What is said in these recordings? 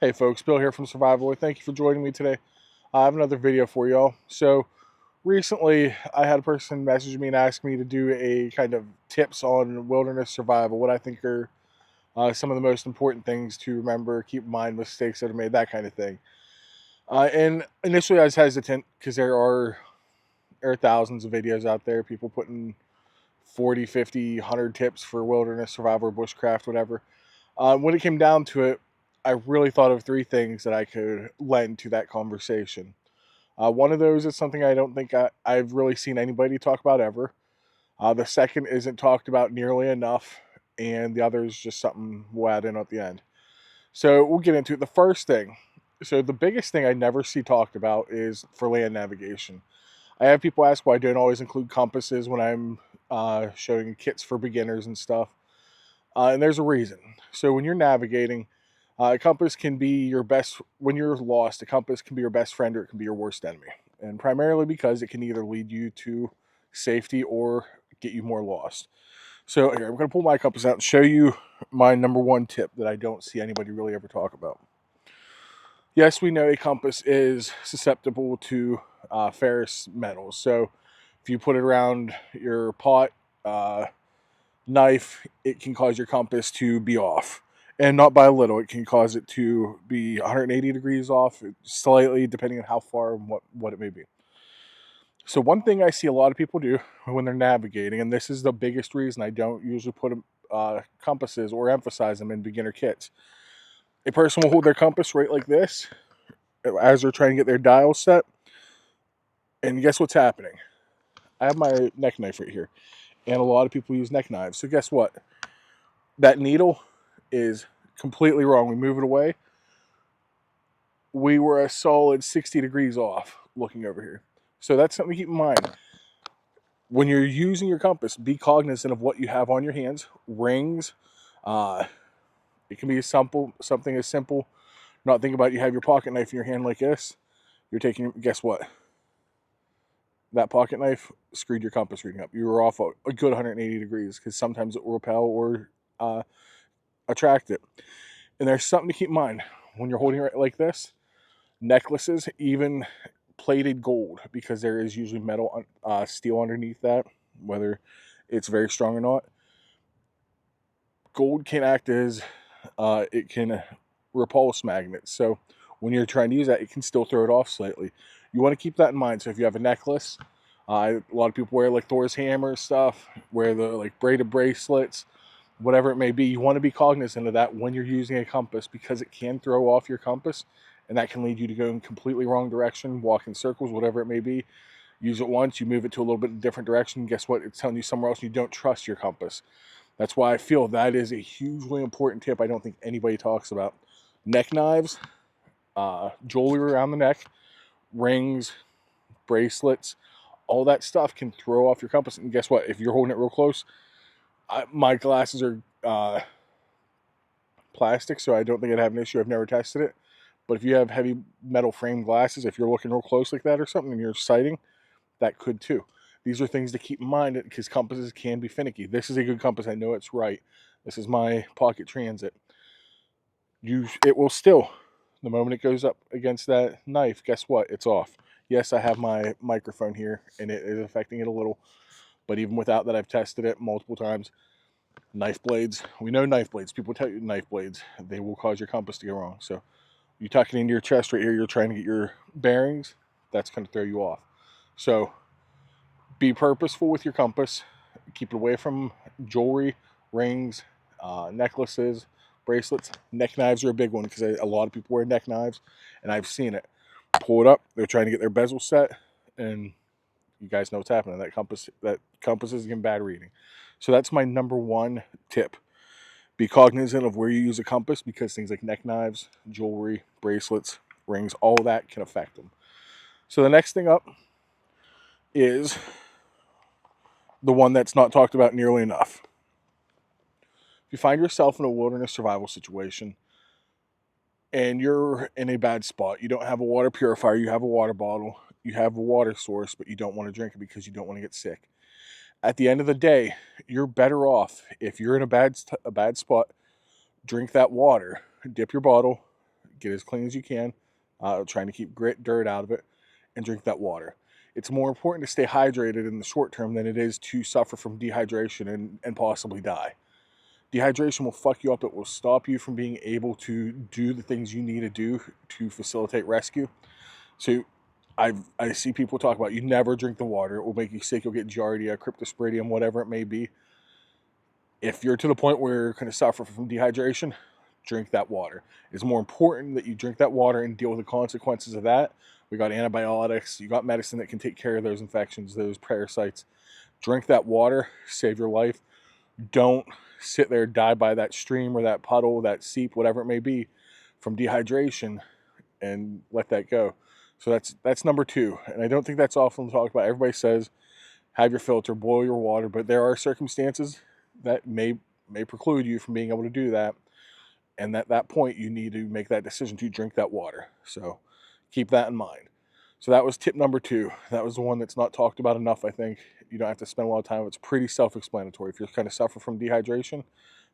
Hey folks, Bill here from Survival. Thank you for joining me today. I have another video for y'all. So recently I had a person message me and ask me to do a kind of tips on wilderness survival, what I think are some of the most important things to remember, keep in mind, mistakes that are made, that kind of thing. And initially I was hesitant because there are thousands of videos out there, people putting 40, 50, 100 tips for wilderness survival, bushcraft, whatever. When it came down to it, I really thought of three things that I could lend to that conversation. One of those is something I don't think I've really seen anybody talk about ever. The second isn't talked about nearly enough, and the other is just something we'll add in at the end. So we'll get into it. The first thing, so the biggest thing I never see talked about is for land navigation. I have people ask why I don't always include compasses when I'm showing kits for beginners and stuff. And there's a reason. So when you're navigating, a compass can be your best when you're lost. A compass can be your best friend or it can be your worst enemy, and primarily because it can either lead you to safety or get you more lost. So here, I'm going to pull my compass out and show you my number one tip that I don't see anybody really ever talk about. Yes, we know a compass is susceptible to ferrous metals. So if you put it around your pot, knife, it can cause your compass to be off. And not by a little, it can cause it to be 180 degrees off, slightly, depending on how far and what it may be. So, one thing I see a lot of people do when they're navigating, and this is the biggest reason I don't usually put compasses or emphasize them in beginner kits. A person will hold their compass right like this as they're trying to get their dial set, and guess what's happening? I have my neck knife right here, and a lot of people use neck knives. So, guess what? That needle is completely wrong. We move it away. We were a solid 60 degrees off looking over here. So that's something to keep in mind. When you're using your compass, be cognizant of what you have on your hands. Rings. Uh, it can be something as simple. Not think about you have your pocket knife in your hand like this. You're taking, guess what? That pocket knife screwed your compass reading up. You were off a good 180 degrees because sometimes it will repel or attract it. And there's something to keep in mind when you're holding it like this. Necklaces, even plated gold, because there is usually metal, steel underneath that, whether it's very strong or not. Gold can act as it can repulse magnets. So when you're trying to use that, it can still throw it off slightly. You want to keep that in mind. So if you have a necklace, a lot of people wear like Thor's hammer stuff, wear the like braided bracelets, whatever it may be. You want to be cognizant of that when you're using a compass because it can throw off your compass, and that can lead you to go in completely wrong direction, walk in circles, whatever it may be. Use it once, you move it to a little bit different direction. Guess what? It's telling you somewhere else. You don't trust your compass. That's why I feel that is a hugely important tip I don't think anybody talks about. Neck knives, jewelry around the neck, rings, bracelets, all that stuff can throw off your compass. And guess what? If you're holding it real close, my glasses are plastic, so I don't think I'd have an issue. I've never tested it. But if you have heavy metal frame glasses, if you're looking real close like that or something and you're sighting, that could too. These are things to keep in mind because compasses can be finicky. This is a good compass. I know it's right. This is my pocket transit. It will still, the moment it goes up against that knife, guess what? It's off. Yes, I have my microphone here and it is affecting it a little. But even without that, I've tested it multiple times. Knife blades, we know knife blades. People tell you knife blades, they will cause your compass to go wrong. So you tuck it into your chest right here, you're trying to get your bearings, that's going to throw you off. So be purposeful with your compass. Keep it away from jewelry, rings, necklaces, bracelets. Neck knives are a big one because a lot of people wear neck knives, and I've seen it. Pull it up. They're trying to get their bezel set, and you guys know what's happening. That compass is getting bad reading. So that's my number one tip. Be cognizant of where you use a compass because things like neck knives, jewelry, bracelets, rings, all that can affect them. So the next thing up is the one that's not talked about nearly enough. If you find yourself in a wilderness survival situation and you're in a bad spot, you don't have a water purifier, you have a water bottle, you have a water source, but you don't want to drink it because you don't want to get sick. At the end of the day, you're better off if you're in a bad spot. Drink that water, dip your bottle, get as clean as you can, trying to keep grit, dirt out of it, and drink that water. It's more important to stay hydrated in the short term than it is to suffer from dehydration and possibly die. Dehydration will fuck you up. It will stop you from being able to do the things you need to do to facilitate rescue. So I see people talk about you never drink the water. It will make you sick. You'll get giardia, cryptosporidium, whatever it may be. If you're to the point where you're going to suffer from dehydration, drink that water. It's more important that you drink that water and deal with the consequences of that. We got antibiotics. You got medicine that can take care of those infections, those parasites. Drink that water. Save your life. Don't sit there, die by that stream or that puddle, that seep, whatever it may be, from dehydration, and let that go. So that's number 2. And I don't think that's often talked about. Everybody says have your filter, boil your water, but there are circumstances that may preclude you from being able to do that. And at that point, you need to make that decision to drink that water. So keep that in mind. So that was tip number 2. That was the one that's not talked about enough, I think. You don't have to spend a lot of time. It's pretty self-explanatory. If you're kind of suffer from dehydration,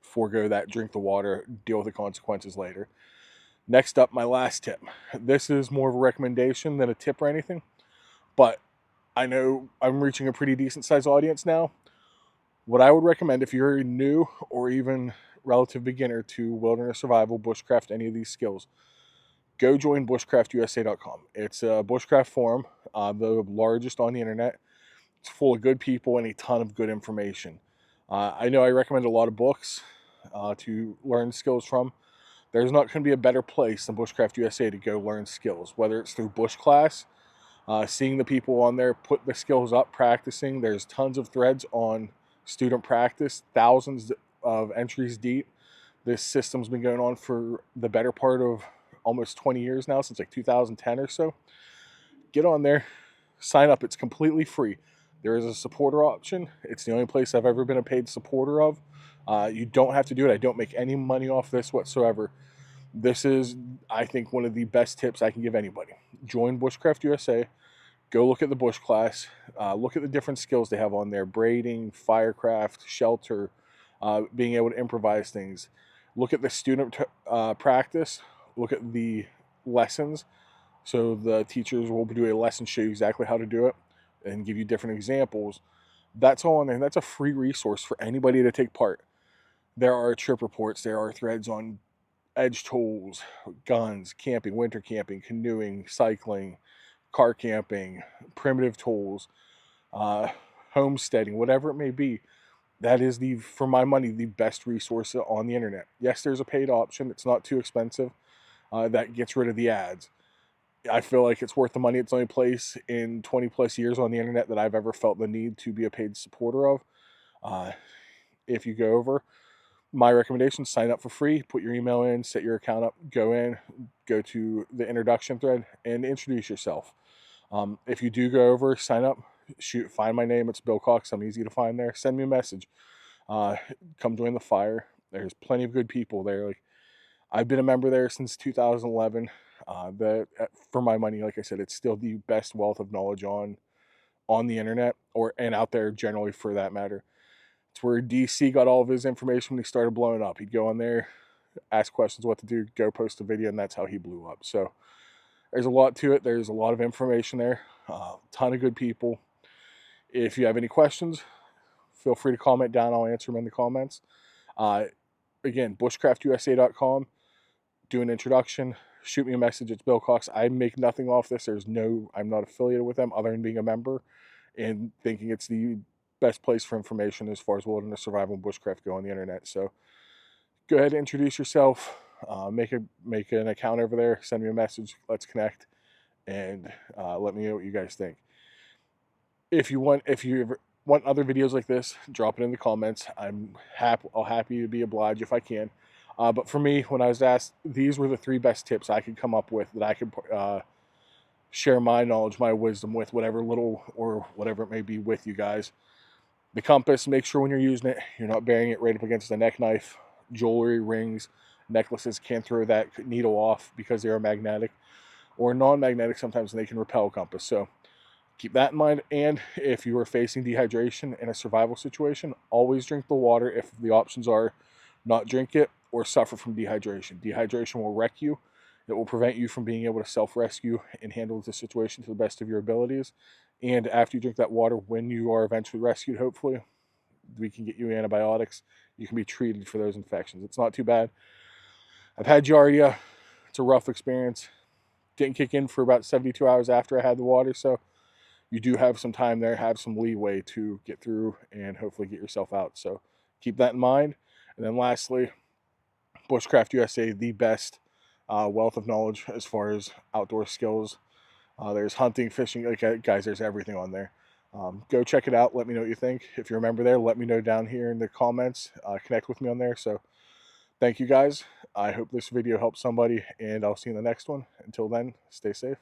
forego that, drink the water, deal with the consequences later. Next up, my last tip. This is more of a recommendation than a tip or anything, but I know I'm reaching a pretty decent sized audience now. What I would recommend if you're new or even relative beginner to wilderness survival, bushcraft, any of these skills, go join bushcraftusa.com. It's a bushcraft forum, the largest on the internet. It's full of good people and a ton of good information. I know I recommend a lot of books to learn skills from. There's not going to be a better place than Bushcraft USA to go learn skills, whether it's through bush class, seeing the people on there put the skills up, practicing. There's tons of threads on student practice, thousands of entries deep. This system's been going on for the better part of almost 20 years now, since like 2010 or so. Get on there, sign up. It's completely free. There is a supporter option. It's the only place I've ever been a paid supporter of. You don't have to do it. I don't make any money off this whatsoever. This is, I think, one of the best tips I can give anybody. Join Bushcraft USA. Go look at the bush class. Look at the different skills they have on there. Braiding, firecraft, shelter, being able to improvise things. Look at the student practice. Look at the lessons. So the teachers will do a lesson, show you exactly how to do it, and give you different examples. That's all on there. That's a free resource for anybody to take part. There are trip reports. There are threads on edge tools, guns, camping, winter camping, canoeing, cycling, car camping, primitive tools, homesteading, whatever it may be. That is, for my money, the best resource on the internet. Yes, there's a paid option. It's not too expensive. That gets rid of the ads. I feel like it's worth the money. It's the only place in 20 plus years on the internet that I've ever felt the need to be a paid supporter of. If you go over, my recommendation, sign up for free, put your email in, set your account up, go in, go to the introduction thread, and introduce yourself. If you do go over, sign up, find my name. It's Bill Cox. I'm easy to find there. Send me a message. Come join the fire. There's plenty of good people there. Like, I've been a member there since 2011. For my money, like I said, it's still the best wealth of knowledge on the internet, and out there generally, for that matter. It's where DC got all of his information when he started blowing up. He'd go on there, ask questions what to do, go post a video, and that's how he blew up. So there's a lot to it. There's a lot of information there. Ton of good people. If you have any questions, feel free to comment down. I'll answer them in the comments. Again, bushcraftusa.com. Do an introduction. Shoot me a message. It's Bill Cox. I make nothing off this. I'm not affiliated with them other than being a member and thinking it's the best place for information as far as wilderness survival and bushcraft go on the internet. So go ahead and introduce yourself. Make an account over there. Send me a message. Let's connect, and let me know what you guys think. If you want other videos like this, drop it in the comments. I'll happy to be obliged if I can. But for me, when I was asked, these were the 3 best tips I could come up with that I could share my knowledge, my wisdom with, whatever little or whatever it may be, with you guys. The compass, make sure when you're using it, you're not bearing it right up against the neck knife. Jewelry, rings, necklaces can't throw that needle off because they are magnetic or non-magnetic sometimes, and they can repel a compass. So keep that in mind. And if you are facing dehydration in a survival situation, always drink the water if the options are not drink it or suffer from dehydration. Dehydration will wreck you. that will prevent you from being able to self-rescue and handle the situation to the best of your abilities. And after you drink that water, when you are eventually rescued, hopefully, we can get you antibiotics. You can be treated for those infections. It's not too bad. I've had Giardia. It's a rough experience. Didn't kick in for about 72 hours after I had the water, so you do have some time there, have some leeway to get through and hopefully get yourself out. So keep that in mind. And then lastly, Bushcraft USA, the best wealth of knowledge as far as outdoor skills. There's hunting, fishing, like, guys, there's everything on there. Go check it out. Let me know what you think. If you're a member there, let me know down here in the comments. Connect with me on there. So thank you guys. I hope this video helps somebody, and I'll see you in the next one. Until then, stay safe.